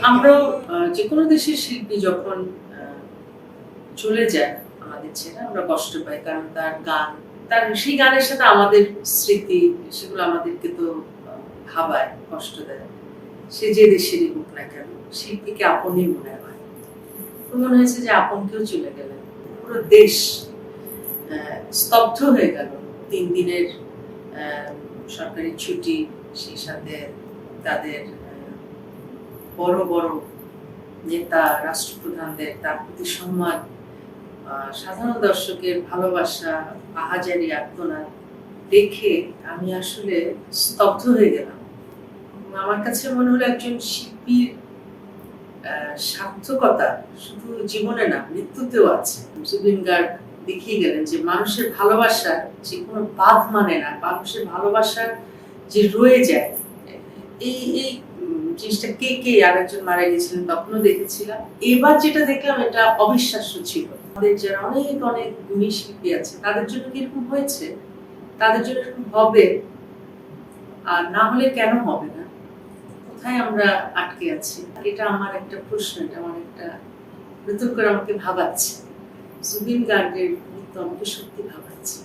আমরা যে কোনো দেশের শিল্পী যখন চলে যায় আমাদের ছেড়ে আমরা কষ্ট পাই, কারণ তার গান, তার সেই গানের সাথে আমাদের স্মৃতি, সেগুলো আমাদেরকে তো ভাবায়, কষ্ট দেয়। সে যে দেশেরই হোক না কেন, শিল্পীকে আপনই মনে হয়। তো মনে হয়েছে যে আপন কেউ চলে গেলেন, পুরো দেশ স্তব্ধ হয়ে গেল। 3 দিনের সরকারি ছুটি, সেই সাথে তাদের বড় বড় নেতা, রাষ্ট্রপ্রধানদের তার প্রতি সম্মান, সাধারণ দর্শকের ভালোবাসা, আহাজারি আর্তনাদ দেখে আমি আসলে স্তব্ধ হয়ে গেলাম। আমার কাছে মনে হলো একজন শিল্পীর সার্থকতা শুধু জীবনে না, মৃত্যুতেও আছে। জুবিন গার্গ দেখিয়ে গেলেন যে মানুষের ভালোবাসা যে কোনো বাঁধ মানে না, মানুষের ভালোবাসা যে রয়ে যায়। এই এই জিনিসটা কে কে আরেকজন মারা গেছিলেন তখনও দেখেছিলাম, এবার যেটা দেখলাম এটা অবিশ্বাস্য ছিল। আমাদের যারা অনেক অনেক গুণী শিল্পী আছে তাদের জন্য কি এরকম হয়েছে, তাদের জন্য এরকম হবে, আর না হলে কেন হবে না? কোথায় আমরা আটকে আছি? এটা আমার একটা প্রশ্ন, এটা আমার একটা নতুন করে আমাকে ভাবাচ্ছে। জুবিন গার্গের মৃত্যু আমাকে সত্যি ভাবাচ্ছে।